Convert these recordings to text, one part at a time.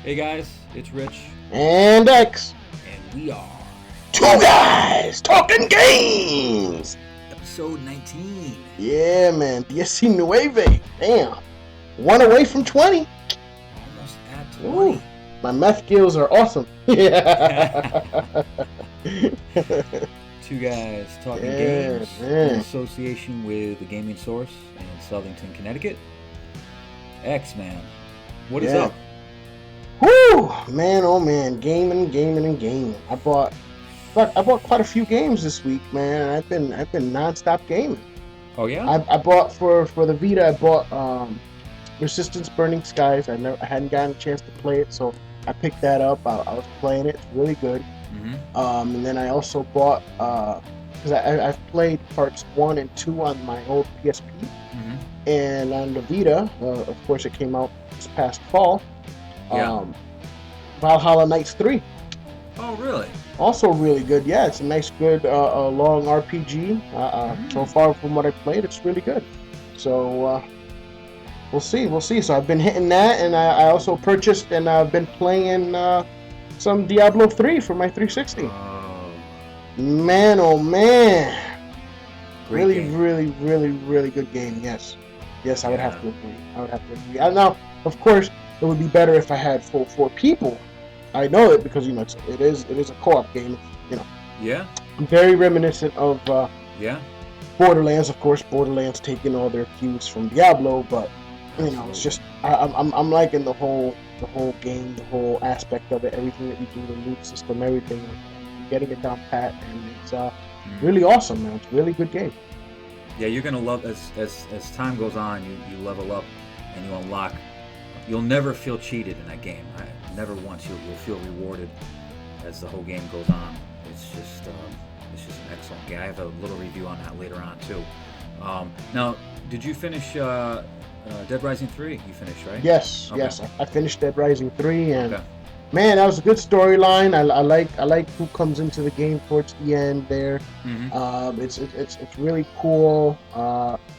Hey guys, it's Rich, And X. and we are Two guys talking games. episode 19. Yeah, man. 19. Damn. One away from 20. Almost at Ooh. 20. My math skills are awesome. Yeah. Two Guys Talking Yeah, Games in man. association with the Gaming Source in Southington, Connecticut. X-Man, what is Yeah. up? Whew. Man, oh man. Gaming. I bought quite a few games this week, man. I've been nonstop gaming. Oh yeah? I bought for the Vita. I bought Resistance Burning Skies. I hadn't gotten a chance to play it, so I picked that up. I was playing it. It's really good. Mm-hmm. And then I also bought because I've played parts 1 and 2 on my old PSP, Mm-hmm. and on the Vita. Of course, it came out this past fall. Yeah. Um, Valhalla Knights 3. Oh really? Also really good. Yeah, it's a nice, good, long RPG. So far, from what I played, it's really good. So we'll see. So I've been hitting that, and I also purchased and I've been playing some Diablo 3 for my 360. Oh, Man, oh man, great really, game. really, really, really good game. Yes, I would have Yeah. to agree. I would have to agree. I know, of course, it would be better if I had full 4 people. I know it because it is a co-op game. You know, Yeah? very reminiscent of Yeah? Borderlands, of course. Borderlands taking all their cues from Diablo, but it's Absolutely. just I'm liking the whole game, the whole aspect of it, everything that you do, the loot system, everything. Getting it down pat, and it's Mm. really awesome, man. It's a really good game. Yeah, you're gonna love as time goes on. You level up and you unlock. You'll never feel cheated in that game. Never once. You'll feel rewarded as the whole game goes on. It's just an excellent game. I have a little review on that later on too. Now, did you finish Dead Rising 3? You finished, right? Yes, Okay. yes. I finished Dead Rising 3, and Okay. man, that was a good storyline. I like who comes into the game towards the end there. Mm-hmm. It's really cool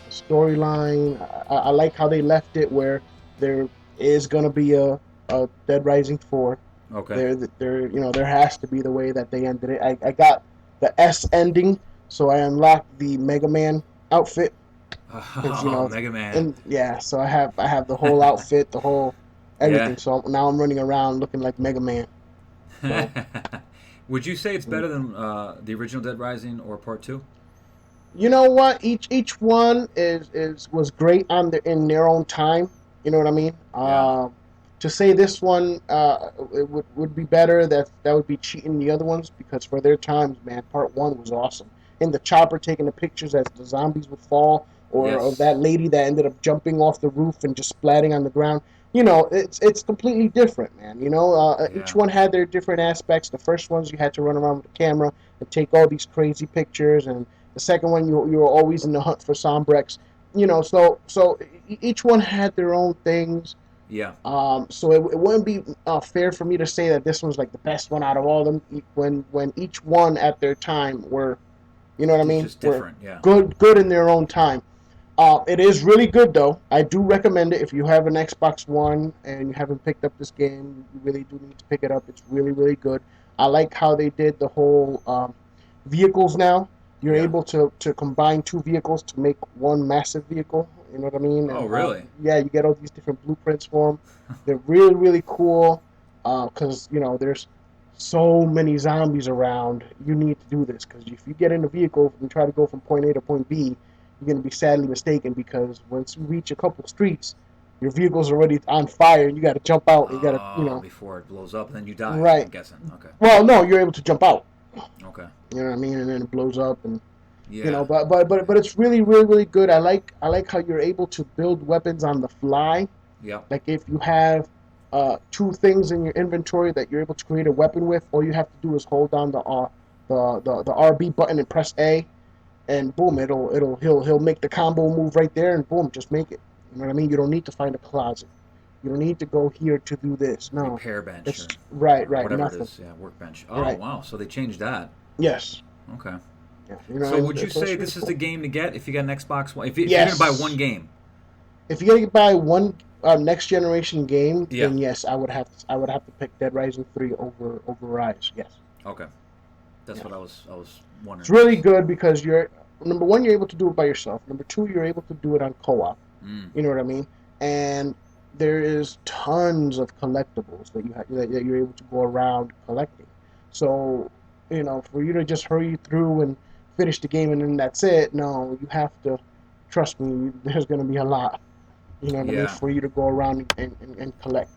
storyline. I like how they left it where there is gonna be a Dead Rising 4. Okay. There has to be the way that they ended it. I got the S ending, so I unlocked the Mega Man outfit because Oh, Mega Man. and yeah, so I have the whole outfit, the whole Yeah. everything. So now I'm running around looking like Mega Man. So Would you say it's better than the original Dead Rising or Part Two? you know what? Each one was great in their own time. You know what I mean? Yeah. To say this one it would be better, that would be cheating the other ones, because for their times, man, part 1 was awesome. In the chopper taking the pictures as the zombies would fall, or of Yes. that lady that ended up jumping off the roof and just splatting on the ground. It's completely different, man. Each Yeah. one had their different aspects. The first ones, you had to run around with the camera and take all these crazy pictures, and the second one, you were always in the hunt for Sombrex. So each one had their own things. Yeah. So it wouldn't be fair for me to say that this one's like the best one out of all of them. When each one at their time were, you know what I It's mean, just were different. Yeah. good in their own time. It is really good though. I do recommend it if you have an Xbox One and you haven't picked up this game. You really do need to pick it up. It's really, really good. I like how they did the whole vehicles now. You're Yeah. able to combine 2 vehicles to make one massive vehicle. You know what I mean? Oh, And really? yeah, you get all these different blueprints for them. They're really, really cool because there's so many zombies around. You need to do this because if you get in a vehicle and try to go from point A to point B, you're going to be sadly mistaken, because once you reach a couple streets, your vehicle's already on fire and you got to jump out and you got to, Before it blows up, and then you die. I'm right. guessing. Okay. Well, no, you're able to jump out. Okay. You know what I mean? And then it blows up, and Yeah. but it's really, really, really good. I like how you're able to build weapons on the fly. Yep. Like if you have 2 things in your inventory that you're able to create a weapon with, all you have to do is hold down the RB button and press A, and boom, he'll make the combo move right there, and boom, just make it. You know what I mean? You don't need to find a closet. You don't need to go here to do this. No, Repair bench it's or right, whatever it nothing. is. Yeah. Workbench. Oh, Right. wow. So they changed that. Yes. Okay. Yeah. So would you So say it's really this is the cool. game to get if you got an Xbox One? If you're gonna buy one Yes. game. if you're gonna buy one next generation game, Yeah. then yes, I would have to pick Dead Rising 3 over Rise. Yes. Okay. That's Yeah. what I was It's wondering really because. good because you're number one, you're able to do it by yourself. Number two, you're able to do it on co-op. Mm, You know what I mean? And there is tons of collectibles that you're able to go around collecting. So, for you to just hurry through and finish the game and then that's it, no, you have to trust me. There's going to be a lot. You know what I mean? yeah. For you to go around and collect.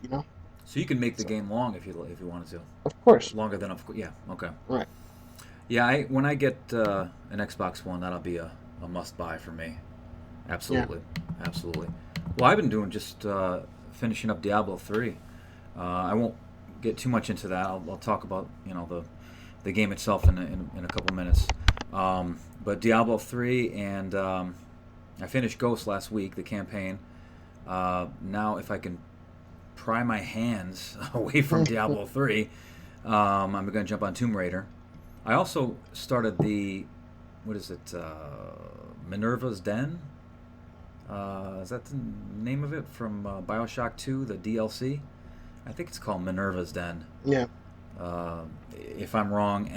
So you can make the So, game long if you wanted to. of course, Longer than yeah. Okay. right? Yeah. When I get an Xbox One, that'll be a must buy for me. Yeah. Absolutely. Absolutely. Well, I've been doing just finishing up Diablo 3. I won't get too much into that. I'll talk about the game itself in a couple minutes. But Diablo 3 and I finished Ghost last week, the campaign. Now, if I can pry my hands away from Diablo 3, I'm going to jump on Tomb Raider. I also started what is it, Minerva's Den? Is that the name of it from Bioshock 2, the DLC? I think it's called Minerva's Den. Yeah. If I'm wrong,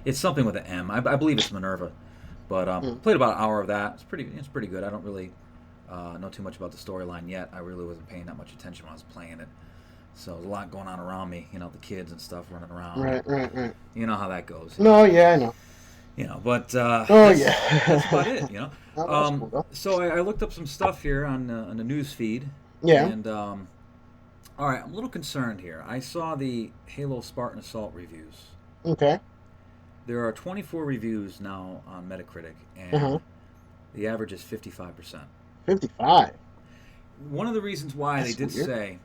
it's something with an M. I believe it's Minerva. But Mm. played about an hour of that. It's pretty good. I don't really know too much about the storyline yet. I really wasn't paying that much attention when I was playing it. So there's a lot going on around me. The kids and stuff running around. Right. Right. Right. You know how that goes. No. Yeah. I know. But Oh that's about yeah. it. Oh, that's cool though. So I looked up some stuff here on the news feed, Yeah. and all right, I'm a little concerned here. I saw the Halo Spartan Assault reviews. Okay. There are 24 reviews now on Metacritic, Uh and huh. the average is 55%. 55. One of the reasons why That's they did weird. say,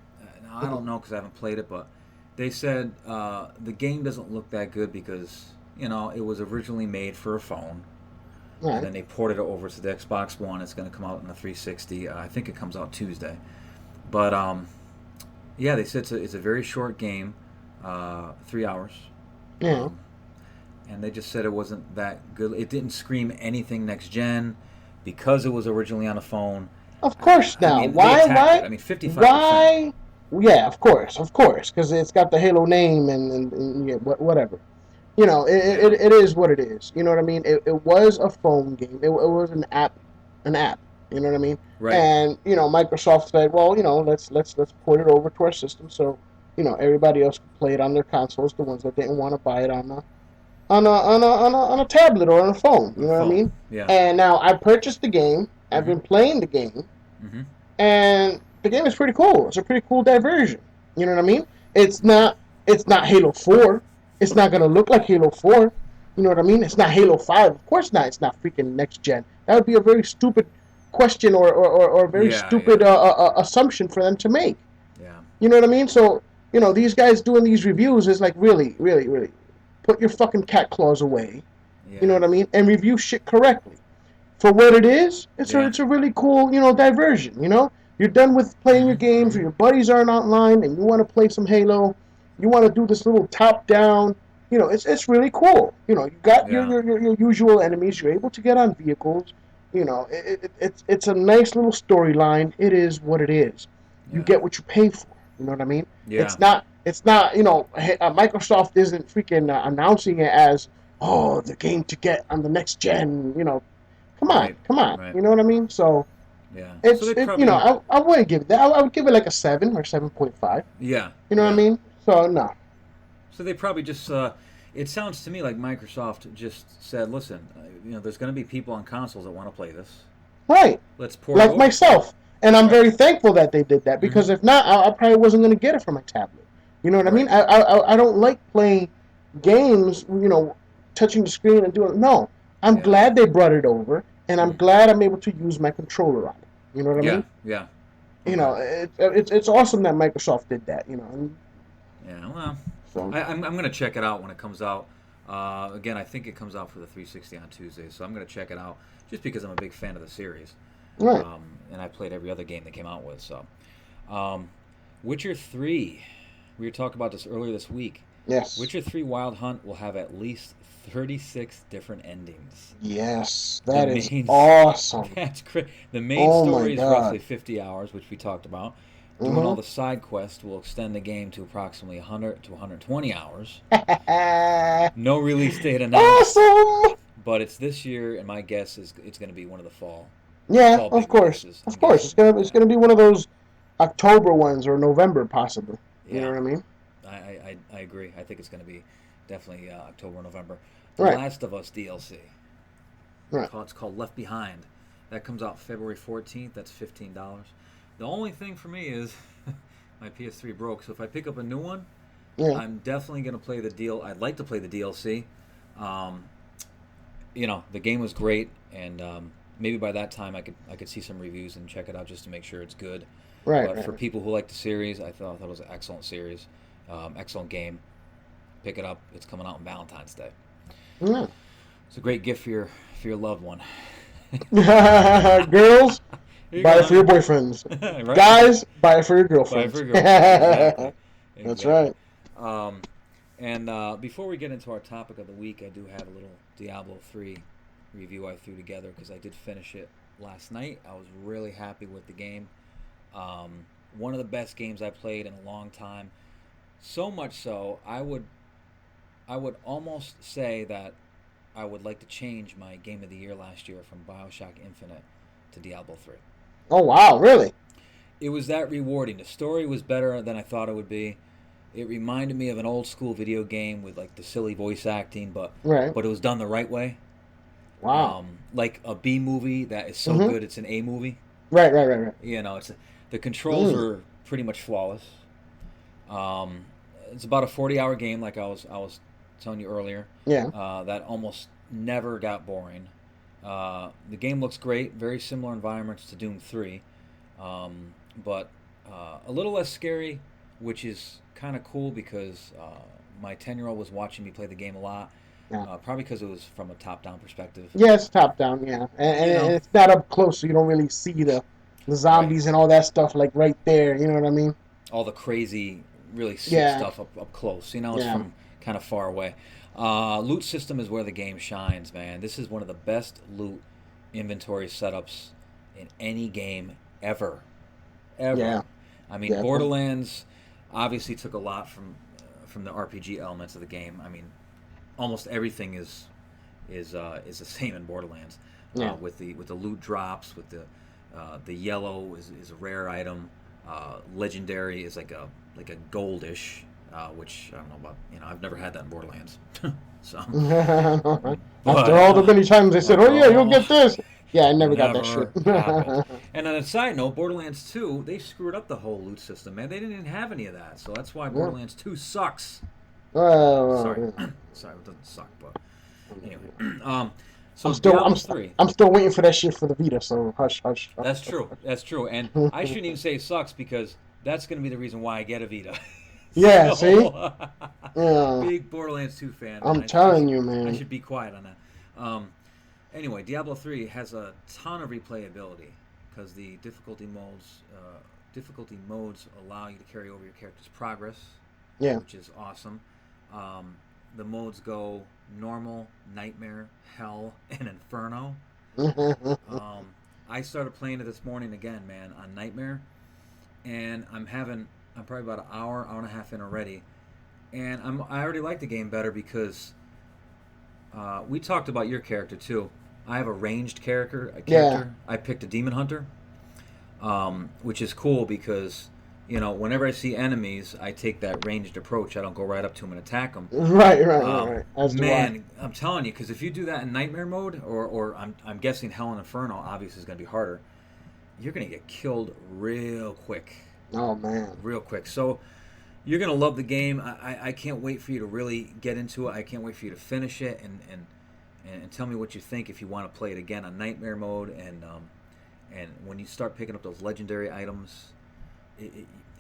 now I Mhm. don't know because I haven't played it, but they said the game doesn't look that good because it was originally made for a phone, All and right. then they ported it over to the Xbox One. It's going to come out on the 360. I think it comes out Tuesday, but yeah, they said it's a very short game, 3 hours. Yeah. Um, and they just said it wasn't that good. It didn't scream anything next gen because it was originally on a phone. Of course. I Now, mean, they why? attacked it. Why? I mean, 55%. Why? Yeah. Of course, because it's got the Halo name and yeah, whatever. Yeah. It is what it is. You know what I mean? It was a phone game. It was an app. You know what I mean? Right. And Microsoft said, well, let's port it over to our system so everybody else can play it on their consoles. The ones that didn't want to buy it on a tablet or on a phone. On You a know what I phone. mean? Yeah. And now I purchased the game. I've Mm-hmm. been playing the game, Mm-hmm. and the game is pretty cool. It's a pretty cool diversion. You know what I mean? It's not it's not Halo 4. It's not gonna look like Halo 4. You know what I mean? It's not Halo 5. Of course not. It's not freaking next gen. That would be a very stupid question or a very Yeah. stupid Yeah. assumption for them to make. Yeah. You know what I mean? So these guys doing these reviews is like really, really, really put your fucking cat claws away. You know Yeah. what I mean? And review shit correctly for what it is. Yeah. It's a really cool diversion. You're done with playing your Mm-hmm. games, or Mm-hmm. your buddies aren't online, and you want to play some Halo. You want to do this little top down. It's really cool. You got your, Yeah. your your your usual enemies. You're able to get on vehicles. It's a nice little storyline. It is what it is. You Yeah. get what you pay for. You know what I mean? Yeah. It's not. Microsoft isn't freaking announcing it as the game to get on the next gen. Come on, Right. come on. Right. You know what I mean? So Yeah. So they probably. I wouldn't give it that. I would give it like a 7 or 7.5. Yeah. You know what I Yeah. mean? So no. So they probably just. It sounds to me like Microsoft just said, "Listen, there's going to be people on consoles that want to play this. Right. Let's port it Like over." myself. And I'm Right. very thankful that they did that, Mm-hmm. because if not, I probably wasn't going to get it for my tablet. You know what I mean? Right. I don't like playing games, touching the screen and doing it. No. I'm Yeah. glad they brought it over, and I'm Mm. glad I'm able to use my controller on it. You know what I Yeah. mean? Yeah. Okay. It's awesome that Microsoft did that. And Yeah. Well, so I'm going to check it out when it comes out. Again, I think it comes out for the 360 on Tuesday, so I'm going to check it out just because I'm a big fan of the series. right. And I played every other game they came out with. So, Witcher 3, we were talking about this earlier this week. Yes. Witcher 3 Wild Hunt will have at least 36 different endings. Yes. The That is main awesome. the main Oh my story is roughly God. 50 hours, which we talked about. Doing all Mm-hmm. the side quests will extend the game to approximately 100 to 120 hours. No release date announced, Awesome. but it's this year, and my guess is it's going to be one of the Yeah, fall of big course. releases. I'm Of course. guessing. It's Yeah, gonna be one of those October ones or November possibly. You know yeah. what I mean? I agree. I think it's going to be definitely October, November. The Right. Last of Us DLC. Right. It's called Left Behind. That comes out February 14th. That's $15. The only thing for me is my PS3 broke, so if I pick up a new one, Yeah. I'm definitely going to play the deal. I'd like to play the DLC. Um, the game was great, and maybe by that time I could see some reviews and check it out just to make sure it's good. Right. But Right. for people who like the series, I thought it was an excellent series, excellent game. Pick it up. It's coming out on Valentine's Day. Yeah. It's a great gift for your loved one. Girls, Here you buy go, it for your honey. boyfriends. Right? Guys, buy it for your Buy it for girlfriends. your girlfriends. Exactly. That's Exactly. right. Um, and before we get into our topic of the week, I do have a little Diablo 3 review I threw together because I did finish it last night. I was really happy with the game. One of the best games I played in a long time. So much so, I would almost say that I would like to change my game of the year last year from BioShock Infinite to Diablo 3. Oh wow, really? It was that rewarding. The story was better than I thought it would be. It reminded me of an old school video game with like the silly voice acting, but Right. it was done the right way. Wow. Like a B movie that is so Mhm. good it's an A movie. Right. Right. Right. Right. The controls Mm. are pretty much flawless. Um, it's about a 40-hour game, like I was telling you earlier. Yeah. That almost never got boring. The game looks great, very similar environments to Doom 3, but a little less scary, which is kind of cool because my 10-year-old was watching me play the game a lot, Yeah. probably because it was from a top-down perspective. Yeah, it's top down. Yeah, You and know, it's not up close, so you don't really see the right? zombies and all that stuff like right there. You know what I mean? All the crazy, really sick Yeah. stuff up close. It's Yeah. from kind of far away. Loot system is where the game shines, man. This is one of the best loot inventory setups in any game ever. Ever. Yeah. I mean, Yeah. Borderlands obviously took a lot from the RPG elements of the game. I mean, almost everything is the same in Borderlands, Yeah. with the loot drops, with the yellow is a rare item. Legendary is like a goldish, which I don't know about. I've never had that in Borderlands, so. After But all the many times they said, "Oh after yeah, you'll all, get this," yeah, I never got that shit. never happened. And on a side note, Borderlands 2, they screwed up the whole loot system, man. They didn't even have any of that, so that's why Yeah. Borderlands 2 sucks. Sorry, Well, sorry, it doesn't suck, but anyway. I'm So still Diablo 3. I'm still waiting for that shit for the Vita. So hush, hush. That's true. That's true. And I shouldn't even say it sucks because that's going to be the reason why I get a Vita. Yeah. See. So, Yeah. big Borderlands 2 fan, man. I'm telling you, I man. should be quiet on that. Anyway, Diablo 3 has a ton of replayability because the difficulty modes allow you to carry over your character's progress, Yeah. which is awesome. The modes go normal, nightmare, hell, and inferno. I started playing it this morning again, man, on nightmare, and I'm probably about an hour and a half in already, and I already like the game better because we talked about your character too. I have a ranged character. Yeah. I picked a demon hunter, which is cool because whenever I see enemies, I take that ranged approach. I don't go right up to them and attack them. Right. As do I. Man, I'm telling you, because if you do that in nightmare mode, or I'm guessing hell and inferno, obviously is going to be harder. You're going to get killed real quick, Oh man. real quick. So you're going to love the game. I can't wait for you to really get into it. I can't wait for you to finish it and tell me what you think if you want to play it again on nightmare mode. And when you start picking up those legendary items,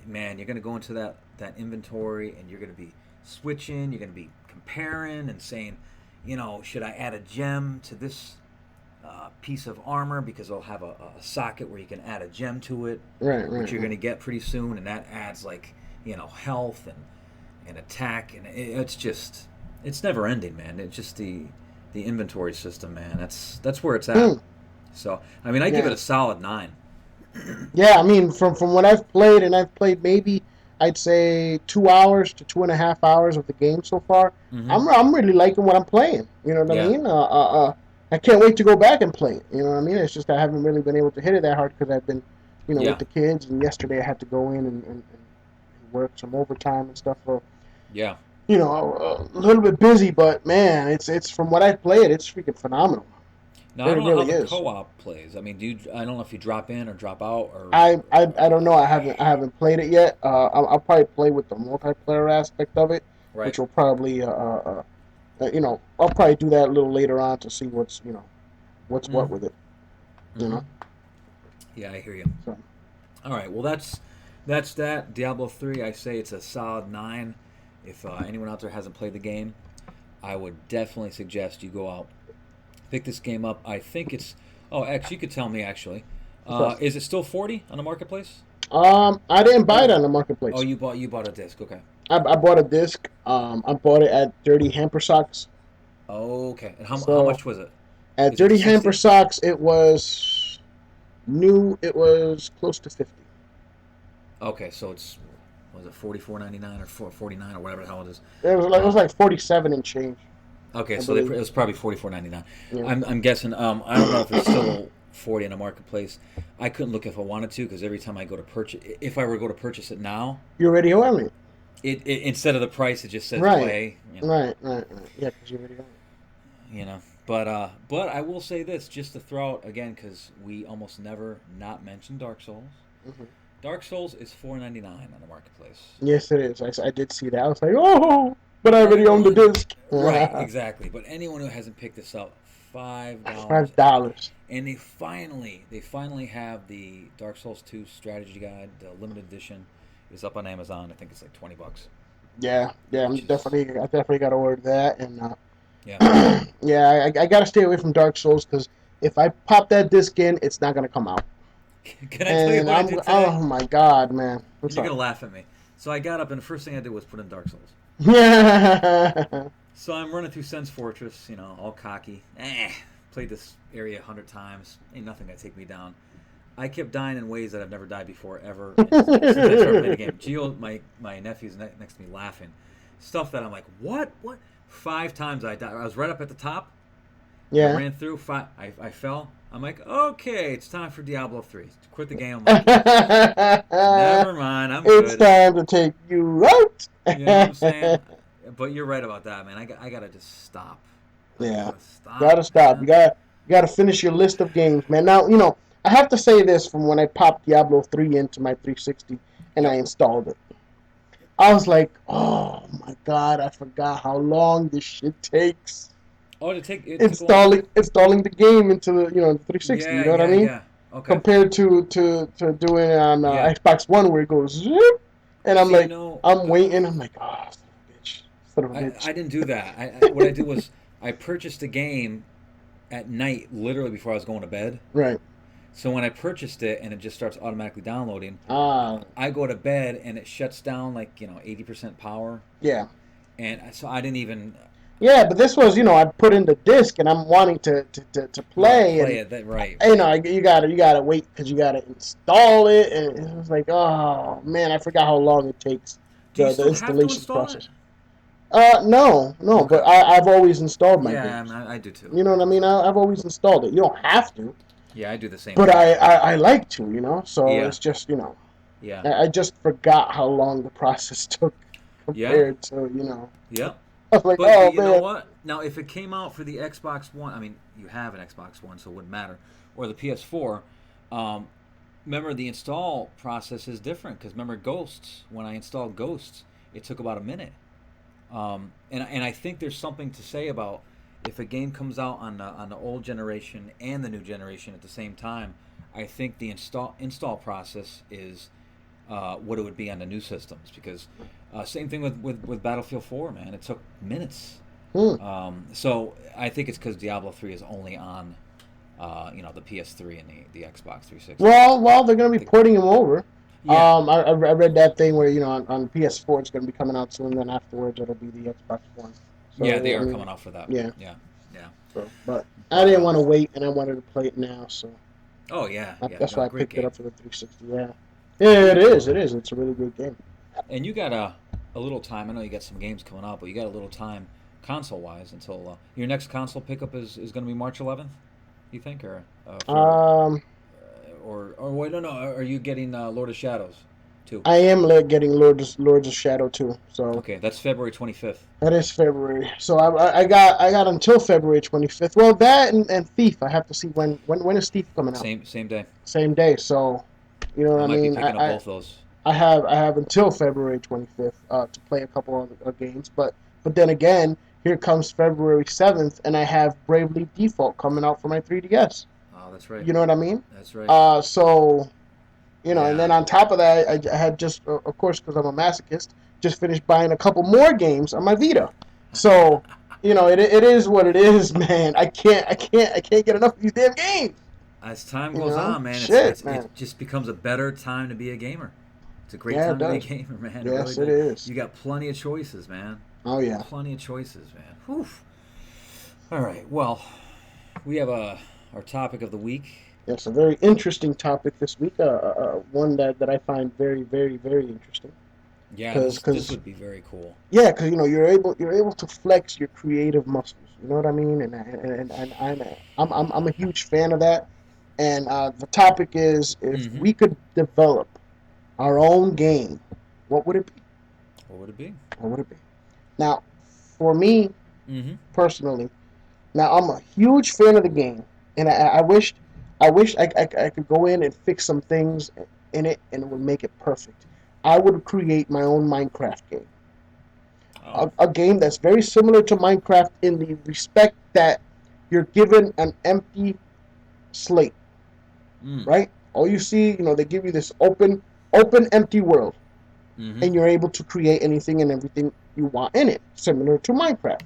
man, you're going to go into that inventory and you're going to be switching. You're going to be comparing and saying, should I add a gem to this piece of armor because it'll have a socket where you can add a gem to it, Right. which you're going to get pretty soon, and that adds like health and attack, and it's never ending, man. It's just the inventory system, man. That's where it's at. Hmm. So I mean, I give it Yeah. a solid 9. Yeah, I mean, from what I've played, and I've played maybe I'd say 2 hours to 2.5 hours of the game so far. Mm-hmm. I'm really liking what I'm playing. You know what I Yeah. mean? I can't wait to go back and play it. You know what I mean? It's just I haven't really been able to hit it that hard because I've been, with Yeah. the kids. And yesterday I had to go in and work some overtime and stuff. So Yeah. a little bit busy, but man, it's from what I played, it's freaking phenomenal. Now I It don't know how really the is. co-op plays. I mean, I don't know if you drop in or drop out or. I don't know. I haven't played it yet. I'll probably play with the multiplayer aspect of it, Right. which will probably I'll probably do that a little later on to see what's Mm-hmm. what with it. You Mm-hmm. know. Yeah, I hear you. So All right. Well, that's that. Diablo 3. I say it's a solid 9. If anyone out there hasn't played the game, I would definitely suggest you go out, pick this game up. I think it's. Oh, X, you could tell me actually. what's up? Is it still 40 on the marketplace? I didn't buy it Or on the oh, marketplace. you bought a disc. Okay. I bought a disc. I bought it at Dirty Hamper Socks. Okay. And how So much was it? at Is it the Dirty Hamper 60? Socks, it was new. It was close to 50. Okay, so it's was it 44.99 or 49 or whatever the hell it is. It was like 47 and change, Okay, I so believe. it was probably 44.99. Yeah. I'm guessing. I don't know if it's still 40 in the marketplace. I couldn't look if I wanted to because every time I go to purchase, if I were to go to purchase it now, You already own it. it instead of the price, it just says Right. play. Right. Yeah, because you already own You know. But I will say this just to throw out again because we almost never not mention Dark Souls. it. Hmm. Dark Souls is 4.99 on the marketplace. Yes, it is. I did see that. I was like, oh, but I already own the Anyone, disc. right? Exactly. But anyone who hasn't picked this up, $5. $5. And they finally have the Dark Souls 2 strategy guide, the limited edition, is up on Amazon. I think it's like $20, Yeah. which is I definitely got to order that, and yeah. yeah, I got to stay away from Dark Souls because if I pop that disc in, it's not gonna come out. Can I tell you And what I did today? oh my god, man, And what's you're up? gonna laugh at me. So I got up and the first thing I did was put in Dark Souls. Yeah. So I'm running through Sen's Fortress, all cocky. Played this area 100 times. Ain't nothing gonna take me down. I kept dying in ways that I've never died before ever since I started playing the game. Gio, my nephew's next to me laughing. Stuff that I'm like, what? 5 times I died. I was right up at the top. I Yeah. ran through. I fell. I'm like, okay, it's time for Diablo 3. Quit the game. I'm like, never mind. I'm It's good. time to take you out. You know what I'm saying? But you're right about that, man. I gotta just stop. I Yeah, gotta stop, gotta stop. You man. gotta finish your list of games, man. Now I have to say this from when I popped Diablo 3 into my 360 and I Yep. installed it. I was like, oh my god, I forgot how long this shit takes Oh, it took a long time. installing the game into the 360. You Yeah, know what I yeah, mean? yeah. Okay. Compared to doing it on Yeah. Xbox One where it goes zoop, and I'm See, like, I'm waiting. I'm like, oh, son of a bitch. I didn't do that. What I did was I purchased a game at night, literally before I was going to bed. Right. So when I purchased it and it just starts automatically downloading, Ah. I go to bed and it shuts down like 80% power, Yeah. and so I didn't even Yeah, but this was, I put in the disc and I'm wanting to you want to play, play and it. That right, you gotta wait because you gotta install it, and it was like, oh man, I forgot how long it takes Do you the still have to installation install it? process. No, but Okay. I've always installed my Yeah, games. I do too. You know what I mean? I've always installed it. You don't have to, Yeah, I do the same but thing. I like to. So Yeah, it's just yeah, I just forgot how long the process took yeah, compared to. yeah. I was like, But oh you know man, what? Now, if it came out for the Xbox One, I mean, you have an Xbox One, so it wouldn't matter, or the PS4. Um, remember, the install process is different because remember Ghosts. When I installed Ghosts, it took about a minute. And I think there's something to say about if a game comes out on the old generation and the new generation at the same time. I think the install process is what it would be on the new systems because same thing with Battlefield 4, man. It took minutes. hmm. So I think it's because Diablo 3 is only on the PS3 and the Xbox 360. Well, they're gonna be The- porting him over. Yeah, I read that thing where on PS4 it's going to be coming out soon, then afterwards it'll be the Xbox One. yeah, So they I are mean, coming out for that. yeah. Yeah, yeah. So, but I But didn't want to wait, and I wanted to play it now, so oh yeah, yeah, that's no, why I great picked it game. up for the 360. Yeah, yeah, it Cool. is. It is. It's a really good game. And you got a little time. I know you got some games coming out, but you got a little time console wise until your next console pickup is going to be March 11th. You think, for Um, or wait, no, no. Are you getting Lord of Shadows too? I am getting Lords of Shadow too. So Okay, that's February 25th. that is February. So I got until February 25th. Well, that and Thief. I have to see when is Thief coming out. Same day. Same day. So, you know what I I might be mean. picking up both those. I have until February 25th to play a couple of games, but then again, here comes February 7th, and I have Bravely Default coming out for my 3DS. Oh, that's right. You know what I mean? That's right. So and then Yeah. on top of that, I had just, of course, because I'm a masochist, just finished buying a couple more games on my Vita. So, it is what it is, man. I can't get enough of these damn games. As time goes on, man, Shit, it man. just becomes a better time to be a gamer. It's a great Yeah, it time to be a does. gamer, man. It really Yes, it does. is. You got plenty of choices, man. Oh yeah. Plenty of choices, man. Whew. All right. Well, we have our topic of the week. Yes, a very interesting topic this week. One that I find very, very, very interesting. Yeah, Cause, this cause, would be very cool. yeah, cause you're able to flex your creative muscles. You know what I mean? And I'm a huge fan of that. And the topic is, if Mm-hmm. we could develop our own game, what would it be? What would it be? What would it be? Now, for me Mm-hmm. personally, now I'm a huge fan of the game, and I wish I could go in and fix some things in it, and it would make it perfect. I would create my own Minecraft game, Oh. a game that's very similar to Minecraft in the respect that you're given an empty slate, Mm. right? All you see, they give you this open, empty world, Mm-hmm. and you're able to create anything and everything you want in it, similar to Minecraft.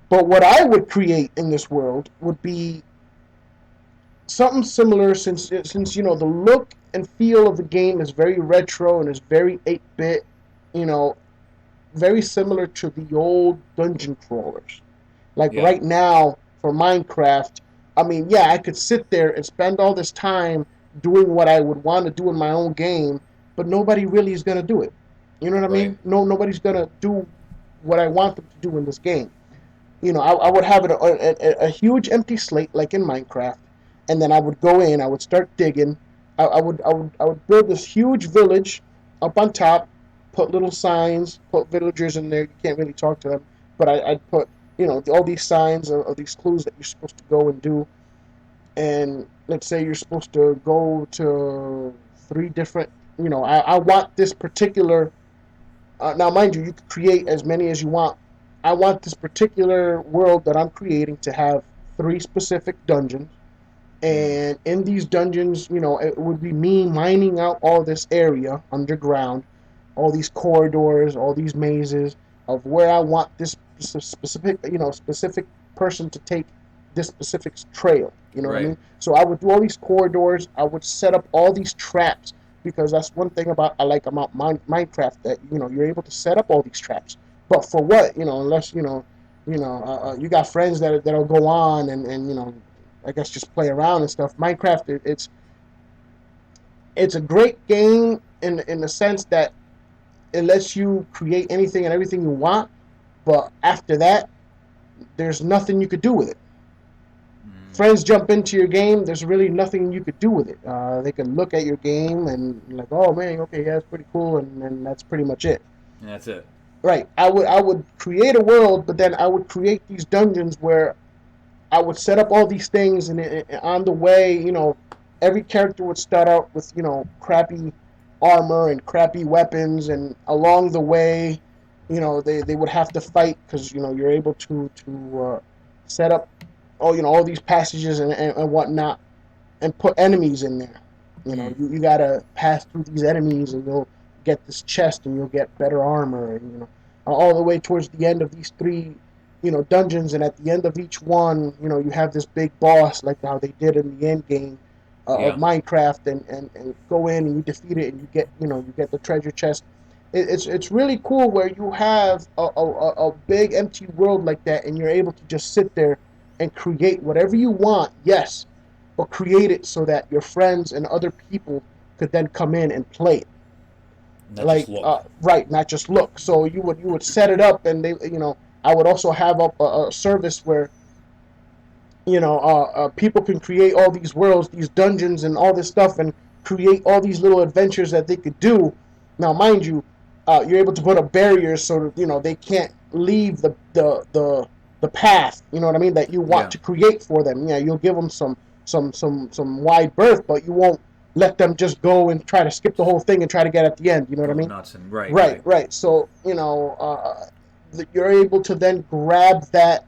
But what I would create in this world would be something similar, since the look and feel of the game is very retro and is very 8-bit, you know, very similar to the old dungeon crawlers. Like Yeah. right now for Minecraft, I mean, yeah, I could sit there and spend all this time doing what I would want to do in my own game, but nobody really is gonna do it. You know what I Right. mean? No, nobody's gonna do what I want them to do in this game. I would have a huge empty slate like in Minecraft, and then I would go in, I would start digging. I would build this huge village up on top, put little signs, put villagers in there. You can't really talk to them, but I'd put all these signs of these clues that you're supposed to go and do. And let's say you're supposed to go to three different. I want this particular. Now, mind you, you can create as many as you want. I want this particular world that I'm creating to have three specific dungeons. Mm. And in these dungeons, it would be me mining out all this area underground, all these corridors, all these mazes of where I want this specific person to take this specific trail. You know what I Right. mean? So I would do all these corridors. I would set up all these traps, because that's one thing I like about Minecraft, that you're able to set up all these traps. But for what? Unless you got friends that'll go on and I guess just play around and stuff. Minecraft, it's a great game in the sense that it lets you create anything and everything you want, but after that, there's nothing you could do with it. Mm. Friends jump into your game, there's really nothing you could do with it. They can look at your game and like, oh man, okay, yeah, it's pretty cool, and that's pretty much it. And that's it. Right. I would create a world, but then I would create these dungeons where I would set up all these things, and on the way, every character would start out with crappy armor and crappy weapons, and along the way, they would have to fight, because you're able to set up all these passages and whatnot, and put enemies in there. Mm. You gotta pass through these enemies, and you'll get this chest, and you'll get better armor, and all the way towards the end of these three dungeons, and at the end of each one, you have this big boss, like how they did in the end game, of Yeah. Minecraft, and go in and you defeat it and you get the treasure chest. It's really cool where you have a big empty world like that, and you're able to just sit there and create whatever you want. Yes, but create it so that your friends and other people could then come in and play it. Not just look. Right, not just look. So you would set it up, and I would also have up a service where people can create all these worlds, these dungeons, and all this stuff, and create all these little adventures that they could do. Now, mind you, you're able to put up barriers so that they can't leave the path. You know what I mean? That you want Yeah. to create for them. Yeah, you'll give them some wide berth, but you won't let them just go and try to skip the whole thing and try to get at the end. You know what I Go mean? nuts and right, Right, right. right. So you're able to then grab that,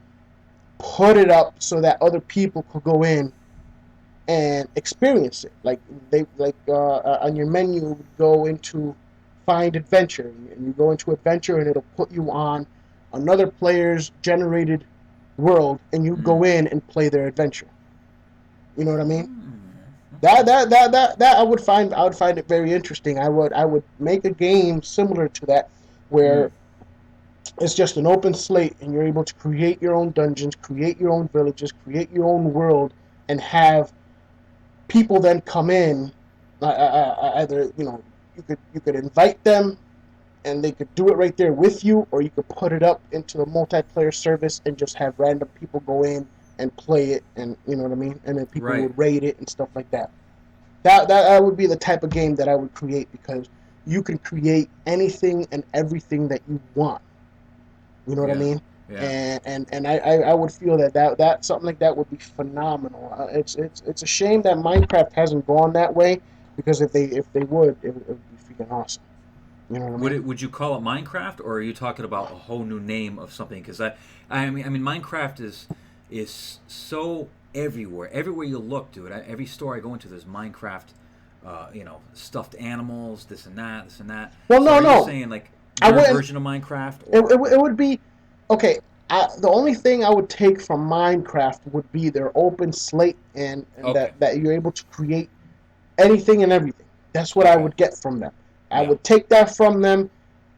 put it up so that other people could go in and experience it. Like on your menu, you would go into find adventure, and you go into adventure, and it'll put you on another player's generated world, and you Mm. go in and play their adventure. You know what I mean? Okay. That I would find it very interesting. I would make a game similar to that, Mm. where it's just an open slate, and you're able to create your own dungeons, create your own villages, create your own world, and have people then come in. Either you could invite them, and they could do it right there with you, or you could put it up into the multiplayer service and just have random people go in and play it, and you know what I mean. And then people Right. would rate it and stuff like that. That would be the type of game that I would create, because you can create anything and everything that you want. You know what I Yeah. mean? Yeah. And I would feel that something like that would be phenomenal. It's a shame that Minecraft hasn't gone that way, because if they would, it would be freaking awesome. You know what I mean? Would you call it Minecraft, or are you talking about a whole new name of something? Because I mean Minecraft is so everywhere. Everywhere you look, dude. Every store I go into, there's Minecraft. Stuffed animals, this and that, this and that. Well, So no, are you no, saying like I your wouldn't. version of Minecraft, It, or it, it would be okay. The only thing I would take from Minecraft would be their open slate, and okay, that you're able to create anything and everything. That's what I okay, would get from them. I yeah, would take that from them,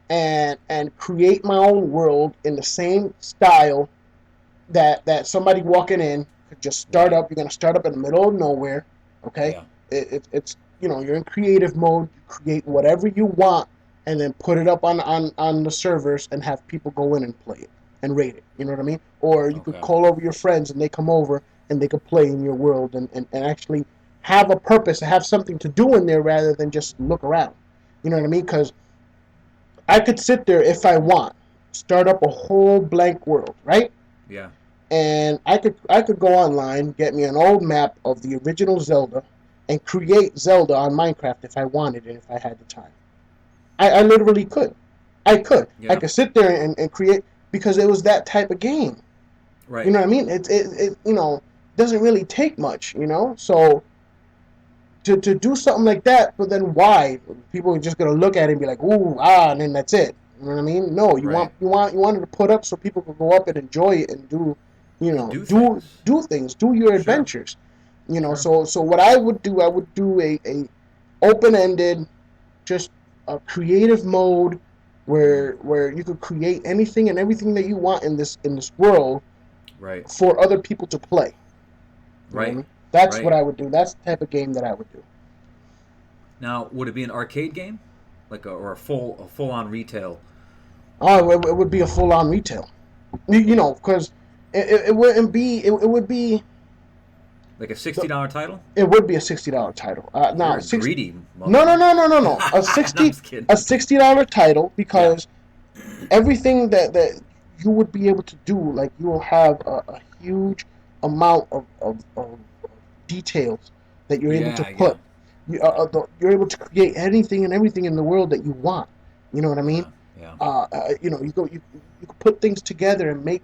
and create my own world in the same style that somebody walking in could just start right, up. You're gonna start up in the middle of nowhere. Okay, yeah, it's you're in creative mode. You create whatever you want, and then put it up on the servers and have people go in and play it and rate it. You know what I mean? Or you could okay, call over your friends, and they come over and they could play in your world, and actually have a purpose, have something to do in there rather than just look around. You know what I mean? Because I could sit there if I want, start up a whole blank world, right? yeah, And I could go online, get me an old map of the original Zelda, and create Zelda on Minecraft if I wanted and if I had the time. I literally could. I could. I yeah, could sit there and create, because it was that type of game. You right. know what I mean? It doesn't really take much, So to do something like that, but then why? People are just gonna look at it and be like, ooh, and then that's it. You know what I mean? No, you Right. want you want you wanted to put up so people could go up and enjoy it and do, And do do things. do things, do your Sure. adventures. Sure. So what I would do a open ended, just a creative mode Mm. where you could create anything and everything that you want in this world Right. for other people to play. You know what I Right. mean? That's what Right. I would do. That's the type of game that I would do. Now, would it be an arcade game, or a full on retail? Oh, it would be a full on retail. Because it wouldn't be. It would be. Like a $60 title? It would be a $60 title. You're Now a six. greedy No, no, motherfucker. no, no, no, no. A No, I'm sixty just kidding. a $60 title, Yeah. because everything that you would be able to do, like you will have a huge amount of details that you're able to Yeah. put. Yeah. Yeah. You're able to create anything and everything in the world that you want. You know what I mean? Yeah. Yeah. You could put things together and make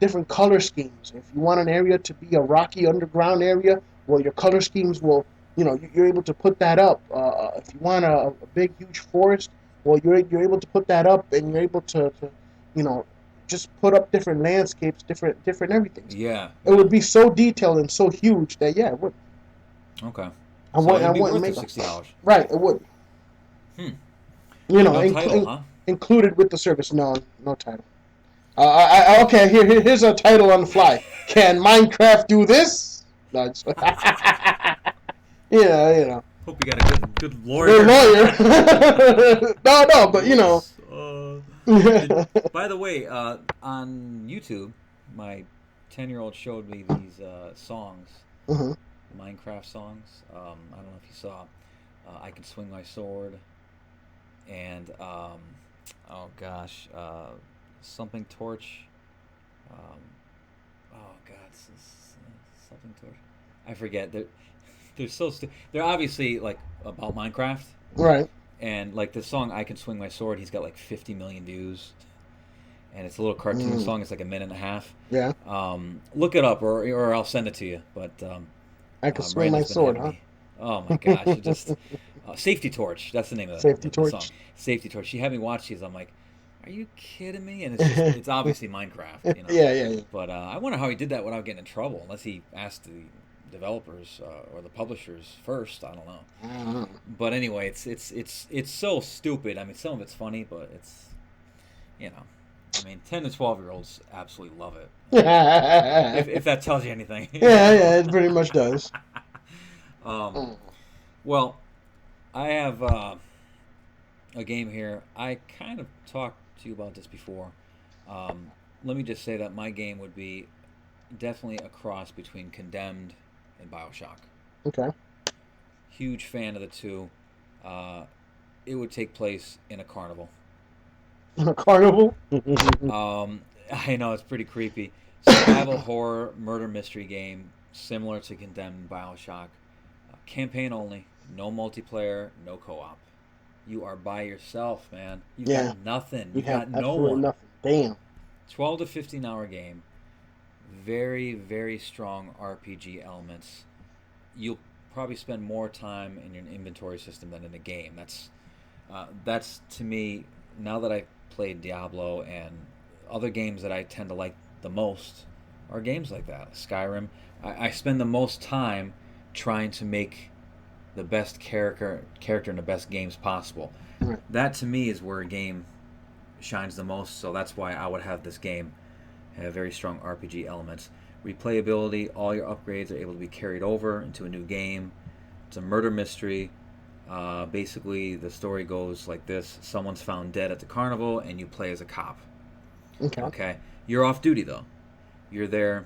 different color schemes. If you want an area to be a rocky underground area, well, your color schemes will, you're able to put that up. If you want a big, huge forest, well, you're able to put that up, and you're able to you know, just put up different landscapes, different everything. Yeah. It would Yeah. be so detailed and so huge that, yeah, it would. Okay. So it'd I be wouldn't worth the make $60. right. It would. Hmm. You know, No title, huh? included with the service. No, no title. Okay, here's a title on the fly. Can Minecraft do this? No, yeah, you know. Hope you got a good Good lawyer. lawyer. No, but you know. Whoops. By the way, on YouTube, my 10-year-old showed me these songs, Hmm. Minecraft songs. I don't know if you saw. I Can Swing My Sword, and oh gosh, something torch. Um, oh god, something torch. I forget. They're they're obviously like about Minecraft, Right. and like the song "I Can Swing My Sword," he's got like 50 million views, and it's a little cartoon Mm. song. It's like a minute and a half. Yeah. Look it up, or I'll send it to you. But I can swing my Miranda's been sword, having huh? me. Oh my gosh! It just Safety Torch. That's the name of Safety the song. torch. Safety Torch. She had me watch these. I'm like, are you kidding me? And it's obviously Minecraft, Yeah. But I wonder how he did that without getting in trouble, unless he asked the developers or the publishers first. I don't know. I don't know. But anyway, it's so stupid. I mean, some of it's funny, but it's you know, I mean, 10 to 12-year-olds absolutely love it. If that tells you anything. Yeah, it pretty much does. Um, Mm. well, I have a game here. I kind of talked to you about this before. Um, Let me just say that my game would be definitely a cross between Condemned and Bioshock. Okay. Huge fan of the two. Uh, it would take place in a carnival. A carnival. I know it's pretty creepy. Survival horror murder mystery game similar to Condemned and Bioshock. Campaign only, no multiplayer, no co-op. You are by yourself, man. You've Yeah. got nothing. You You've have got no absolutely one. nothing. Damn. 12 to 15 hour game. Very, very strong RPG elements. You'll probably spend more time in your inventory system than in a game. That's to me, now that I've played Diablo and other games that I tend to like the most are games like that. Skyrim. I spend the most time trying to make the best character in the best games possible. Right. That to me is where a game shines the most. So that's why I would have this game have very strong RPG elements. Replayability, all your upgrades are able to be carried over into a new game. It's a murder mystery. Basically, the story goes like this: someone's found dead at the carnival, and you play as a cop. Okay. Okay, you're off duty though. You're there,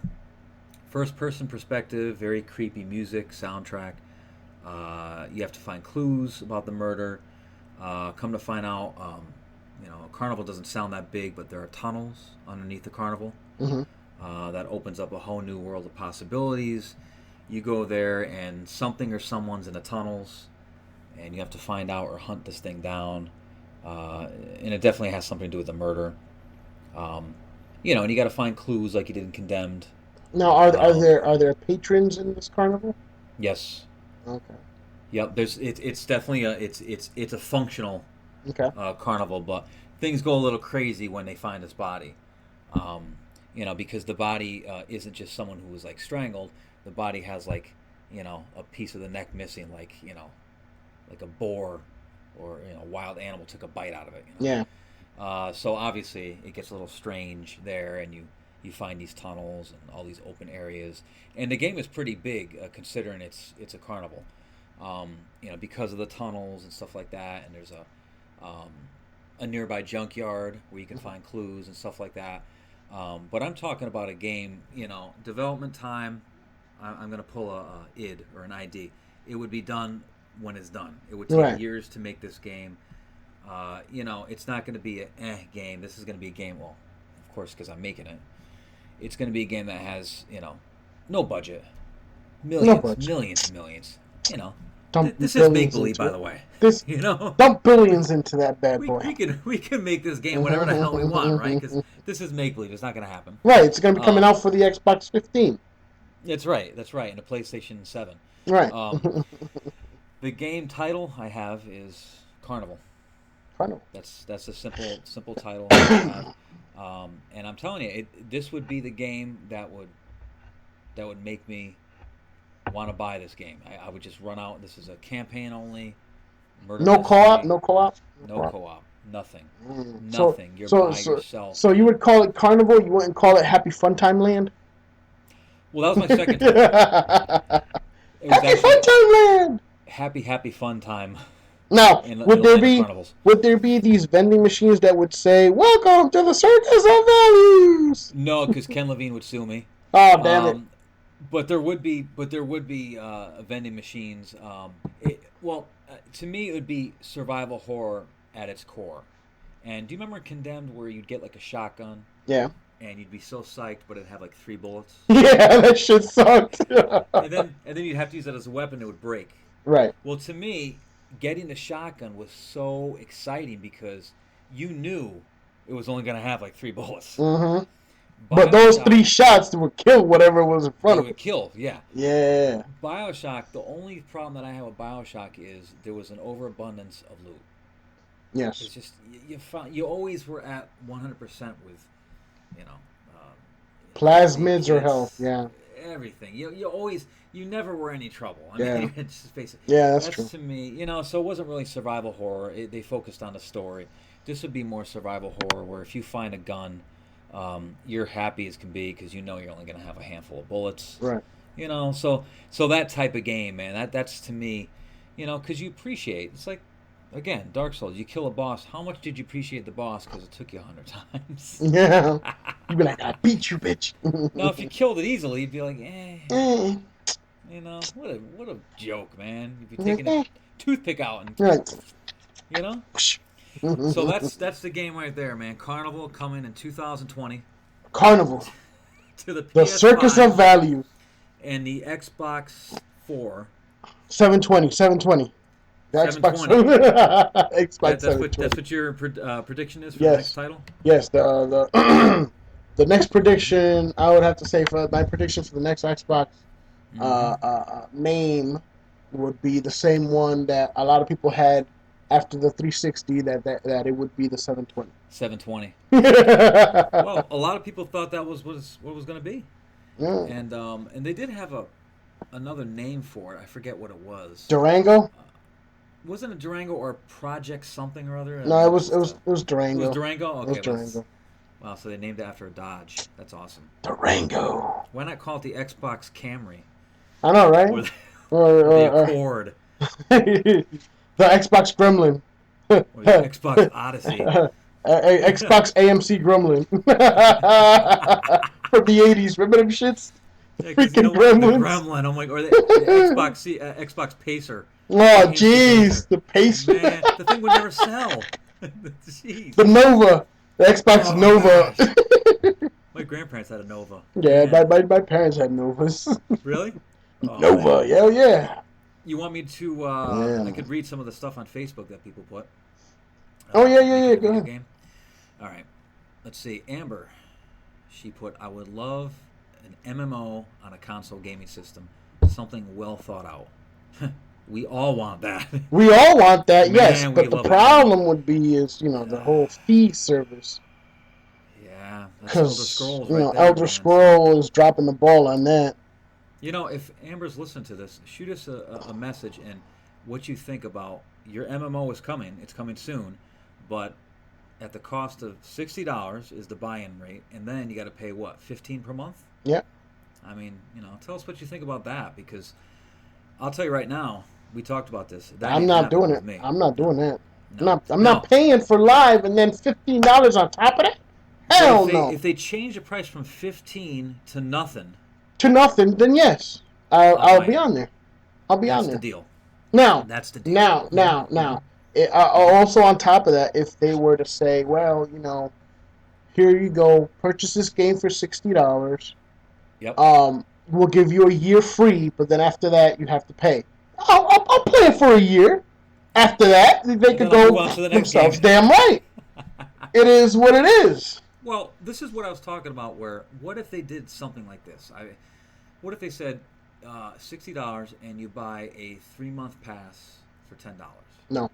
first-person perspective, very creepy music, soundtrack. You have to find clues about the murder. Come to find out, a carnival doesn't sound that big, but there are tunnels underneath the carnival. Hmm. That opens up a whole new world of possibilities. You go there, and something or someone's in the tunnels, and you have to find out or hunt this thing down. And it definitely has something to do with the murder. And you got to find clues like you did in Condemned. Now, are there patrons in this carnival? Yes. Okay. Yep. It's definitely it's a functional Okay. carnival, but things go a little crazy when they find this body. Because the body isn't just someone who was like strangled. The body has like, a piece of the neck missing, like a boar or a wild animal took a bite out of it. Yeah. So obviously it gets a little strange there, and you find these tunnels and all these open areas, and the game is pretty big considering it's a carnival. Because of the tunnels and stuff like that, and there's a nearby junkyard where you can find clues and stuff like that. But I'm talking about a game, development time. I'm going to pull a id or an ID. It would be done when it's done. It would take Right. years to make this game. It's not going to be a game. This is going to be a game. Well, of course, because I'm making it. It's going to be a game that has no budget, No budget. millions. Dump This is make believe, by the way. This dump billions into that bad boy. we can make this game whatever the hell we want, right? Because this is make believe. It's not going to happen. Right. It's going to be coming out for the Xbox 15. That's right. And the PlayStation 7. Right. The game title I have is Carnival. Carnival. That's a simple title I have. And I'm telling you, this would be the game that would make me want to buy this game, I would just run out. This is a campaign only, murder No co-op, mystery, no co-op, no no co-op. co-op, nothing, So nothing. You're so by so yourself, so you man. would call it Carnival? You wouldn't call it Happy Fun Time Land? Well, that was my second Happy title. It was Fun actually Time Land. happy fun time Now, in a land of carnivals. would there be these vending machines that would say, "Welcome to the Circus of Values"? No, because Ken Levine would sue me. Oh, damn it! Um, but there would be vending machines. To me, it would be survival horror at its core. And do you remember Condemned, where you'd get like a shotgun Yeah, and you'd be so psyched, but it'd have like 3 bullets, yeah, that shit sucked. and then you'd have to use it as a weapon; it would break. Right. Well, to me, getting the shotgun was so exciting because you knew it was only going to have like 3 bullets. Mm-hmm. But those 3 shots would kill whatever was in front They of it. would kill, yeah. Yeah. Bioshock, the only problem that I have with Bioshock is there was an overabundance of loot. It's Yes. just you always were at 100% with, you know, Plasmids or kits, health. Yeah. everything. You never were any trouble. I Yeah. mean, it's just basic. Yeah, that's That's true. to me, so it wasn't really survival horror. They focused on the story. This would be more survival horror, where if you find a gun, you're happy as can be because you know you're only going to have a handful of bullets. Right. So that type of game, man, that's to me, because you appreciate. It's like, again, Dark Souls. You kill a boss. How much did you appreciate the boss? Because it took you 100 times. Yeah. You'd be like, "I beat you, bitch." Now, if you killed it easily, you'd be like, Eh. what a joke, man. You'd be taking a toothpick out and, Right. you know. So that's the game right there, man. Carnival coming in 2020 Carnival. to the The PS5 Circus of Value. and the Xbox 4. 720. 720. The Xbox. 720. Xbox That's 720. what your prediction is for Yes. the next title. Yes. The next prediction, I would have to say, for my prediction for the next Xbox name would be the same one that a lot of people had after the 360. That it would be the 720. 720. Yeah. Well, a lot of people thought that was what it was going to be, and they did have another name for it. I forget what it was. Durango? Wasn't it Durango or Project something or other? No, it was Durango. It was Durango. Okay, It was Durango. Wow, so they named it after a Dodge. That's awesome. Durango. Why not call it the Xbox Camry I know, right? or the, Or the Accord the Xbox Gremlin. or the Xbox Odyssey? Xbox AMC Gremlin. From the 80s. Remember them shits? Yeah, 'cause Freaking the Gremlins. Gremlin. Oh my, or the Xbox Pacer. Oh, AMC jeez. Pacer. The Pace. Man, the thing would never sell. Jeez. The Nova. The Xbox Oh, Nova. My grandparents had a Nova. Yeah, Man. my parents had Novas. Really? Oh, Nova. man. Hell yeah. You want me to? Yeah. I could read some of the stuff on Facebook that people put. Oh, yeah. Making a Go video ahead. game. All right. Let's see. Amber, she put, "I would love an MMO on a console gaming system, something well thought out." We all want that. We all want that, Man, yes. we But the love it. problem would be is, the whole fee service. Yeah, that's Elder Because, Scrolls right there, Elder man. Scroll is dropping the ball on that. If Amber's listening to this, shoot us a message and what you think about your MMO is coming. It's coming soon, but at the cost of $60 is the buy-in rate, and then you got to pay what, $15 per month? Yeah. I mean, tell us what you think about that, because I'll tell you right now, we talked about this. That I'm ain't not happening doing with it. me. I'm not doing that. No. I'm not paying for live and then $15 on top of that. Hell no. If they change the price from 15 to nothing, To nothing, then yes. I'll buy be it. on there. I'll be that's on there. the deal. Now, That's the deal. now. Also on top of that, if they were to say, well, here you go, purchase this game for $60. Yep. We'll give you a year free, but then after that you have to pay. I'll play it for a year. After that, they could then I'll go move on to the next themselves. game. Damn right. It is what it is. Well, this is what I was talking about. What if they did something like this? What if they said $60 and you buy a 3-month pass for $10? No. All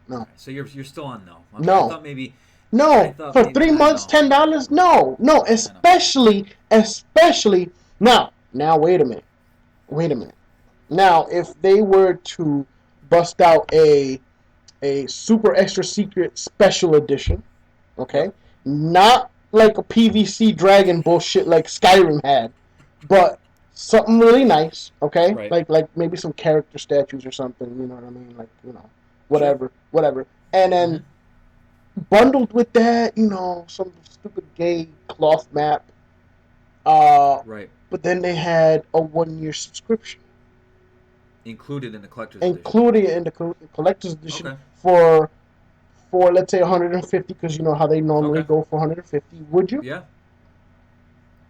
No. right. So you're still on no. No. I thought maybe. No, for 3 months, $10. No, especially. Now, wait a minute. Wait a minute. Now, if they were to bust out a super extra secret special edition, okay, Yep. not like a PVC dragon bullshit like Skyrim had, but something really nice, okay, Right. like maybe some character statues or something. You know what I mean? Like Sure. whatever. And then Mm-hmm. bundled with that, some stupid gay cloth map. Uh, Right. but then they had a 1 year subscription, Included in the collector's edition. including it in the collector's edition Okay. for let's say 150, because you know how they normally Okay. go for 150. Would you? Yeah.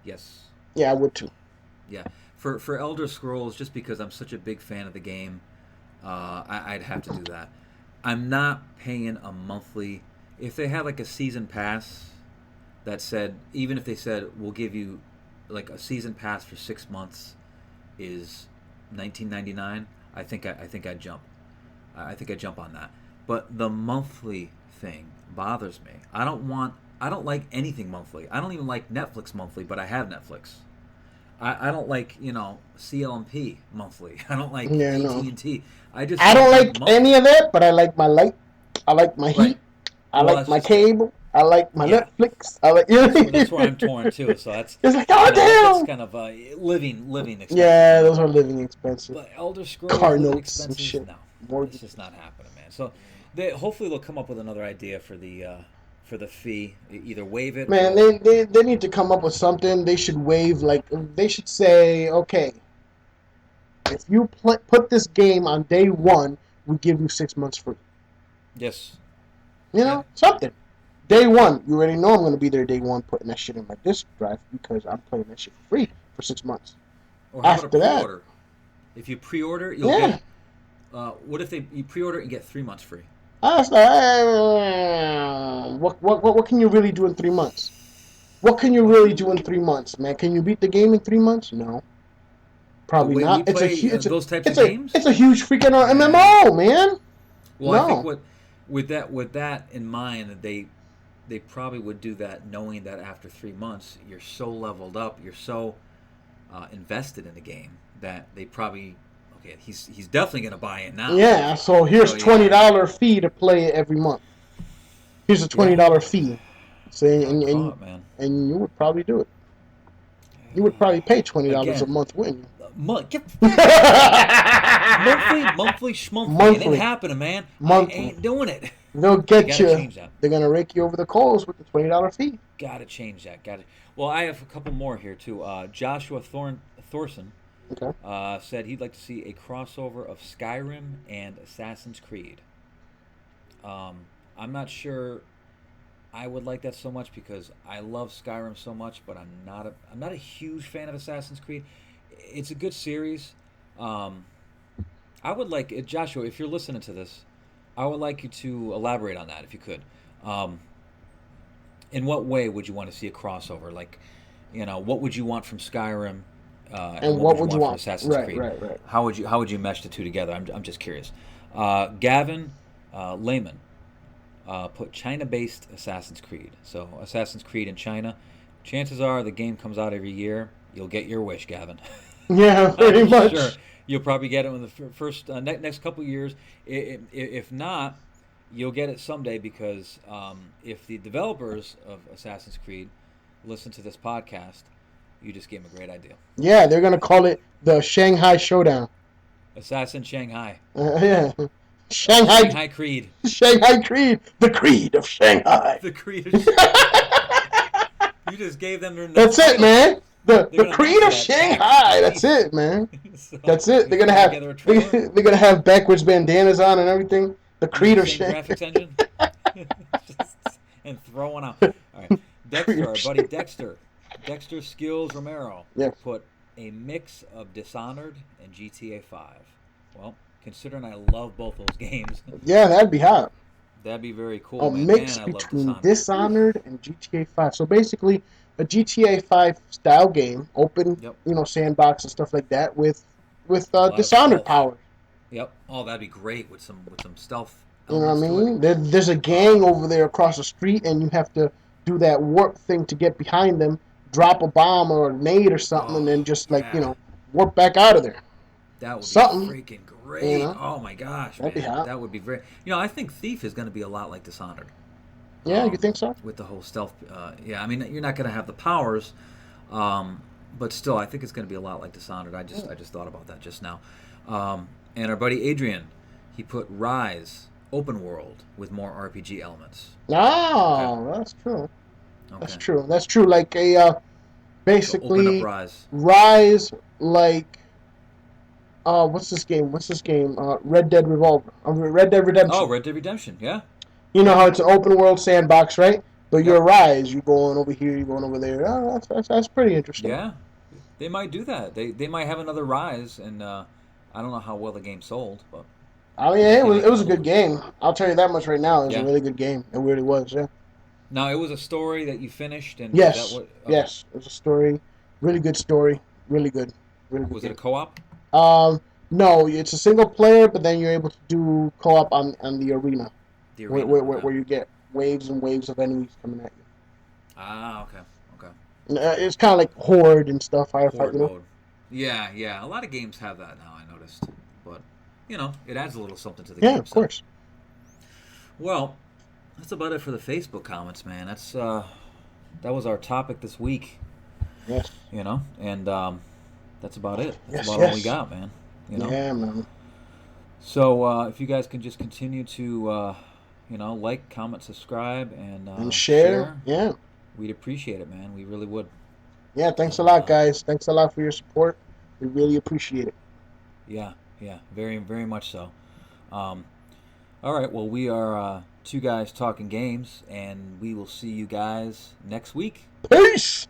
Yes. Yeah, I would too. Yeah. For Elder Scrolls, just because I'm such a big fan of the game, I'd have to do that. I'm not paying a monthly. If they had like a season pass that said, even if they said we'll give you like a season pass for 6 months is 19.99, I think I'd jump. I think I'd jump on that. But the monthly thing bothers me. I don't like anything monthly. I don't even like Netflix monthly, but I have Netflix. I don't like CLMP monthly. I don't like Yeah, no. AT&T. I just I don't don't like like any of that, but I like my light. I like my right. heat. I Well, like that's my just it. cable. I like my Yeah, Netflix. I like. that's where I'm torn too. So that's It's like, oh that's damn. kind of living expenses. Yeah, those are living expenses. But Elder Scrolls Car living notes and expenses, shit. no, it's just Mortgages. not happening, man. So hopefully they'll come up with another idea for the fee. Either waive it Man, or they need to come up with something. They should waive, like, they should say, okay, if you put this game on day one, we give you 6 months free. yes, yeah. Something. Day one, you already know I'm going to be there day one putting that shit in my disk drive because I'm playing that shit for free for 6 months. Or how about a After that, pre-order? If you pre-order, you'll yeah. get. What if you pre-order and get 3 months free? I was like, what can you really do in 3 months? What can you really do in 3 months, man? Can you beat the game in 3 months? No, The probably way we not. It's a play huge, those types of it's a games, it's a huge freaking yeah. MMO, man. Well, I think No, what with that in mind, they probably would do that, knowing that after 3 months you're so leveled up, you're so invested in the game that they probably okay. He's definitely gonna buy it now. yeah. So So here's yeah, $20 fee to play it every month. Here's a twenty yeah. dollar fee. So Call, call it, man. and you would probably do it. You would probably pay $20 a Again, month, wouldn't get you? monthly schmonthly. It ain't Monthly, happening, man. I monthly. ain't doing it. They'll They get gotta you. change that. They're gonna rake you over the coals with the $20 fee. Gotta change that. Gotta. Well, I have a couple more here too. Joshua Thorson Okay. said he'd like to see a crossover of Skyrim and Assassin's Creed. I'm not sure I would like that so much because I love Skyrim so much, but I'm not a huge fan of Assassin's Creed. It's a good series. Um, I would like Joshua, if you're listening to this, I would like you to elaborate on that if you could. Um, in what way would you want to see a crossover? Like, what would you want from Skyrim, and And what what would you would you want from want? Assassin's Right, Creed? right, right. How would you mesh the two together? I'm just curious. Gavin Lehman put China-based Assassin's Creed. So Assassin's Creed in China. Chances are the game comes out every year. You'll get your wish, Gavin. Yeah, pretty I'm sure much. you'll probably get it in the first next couple years. If not, you'll get it someday because if the developers of Assassin's Creed listen to this podcast, you just gave them a great idea. Yeah, they're gonna call it the Shanghai Showdown. Assassin Shanghai, Yeah, Shanghai, Shanghai Creed, Shanghai Creed, the Creed of Shanghai. the Creed. You just gave them their That's it, title. man. They're The gonna announce Creed it of at PAX Shanghai. That's East. it, man. So That's it. you put together a trailer They're gonna have backwards bandanas on and everything. The using Creed the of same Shanghai. graphics engine, and throwing out. All right, Creed Dexter, of our buddy Shanghai. Dexter Skills Romero Yes. put a mix of Dishonored and GTA 5. Well, considering I love both those games, Yeah, that'd be hot. that'd be very A cool, man. mix Man, I love between Dishonored. Dishonored and GTA 5. So basically, a GTA 5 style game, open, Yep, sandbox and stuff like that, with a lot of Dishonored stealth. power. Yep. Oh, that'd be great with some stealth You know what I elements to it. mean? There's a gang over there across the street, and you have to do that warp thing to get behind them, drop a bomb or a nade or something, and Oh then just yeah. warp back out of there. That would be something. freaking You great. know, Oh my gosh, that'd be man. hot. That would be very. I think Thief is going to be a lot like Dishonored. Yeah, you think so? With the whole stealth. Yeah, I mean, you're not going to have the powers, but still, I think it's going to be a lot like Dishonored. I just thought about that just now. And our buddy Adrian, he put Rise open world with more RPG elements. Okay. Oh, that's true. That's Okay. true. That's true. Like a So open up basically Rise. Rise, like what's this game? What's this game? Red Dead Revolver. Red Dead Oh, Redemption. Red Dead Redemption. Yeah. You know Yep. how it's an open world sandbox, right? But you're Yep. Rise. You're going over here. You're going over there. Oh, that's pretty interesting. Yeah. They might do that. They might have another Rise, and I don't know how well the game sold, but I mean, if they it make was a another good one. game. I'll tell you that much right now. It was a Yeah. really good game. It really was. Yeah. Now it was a story that you finished, and is that Yes. what? Okay. Yes. It was a story. Really good story. Really good. Really good Was it a game. co-op? Um, no, it's a single player, but then you're able to do co-op on the arena, The arena. Okay. where you get waves and waves of enemies coming at you. Ah, okay. Okay. And, it's kind of like horde and stuff, firefight, Horde you know. mode. Yeah, yeah. A lot of games have that now. I noticed, but it adds a little something to the Yeah, game. of So, course. well, that's about it for the Facebook comments, man. That was our topic this week. Yes. And that's about it. That's Yes. about all we Yes. got, man. Yeah, man. So if you guys can just continue to, like, comment, subscribe, and And share. share, Yeah. we'd appreciate it, man. We really would. Yeah. Thanks a And lot, guys. Thanks a lot for your support. We really appreciate it. yeah, yeah, very, very much so. Um, all right, well, we are two guys talking games, and we will see you guys next week. Peace.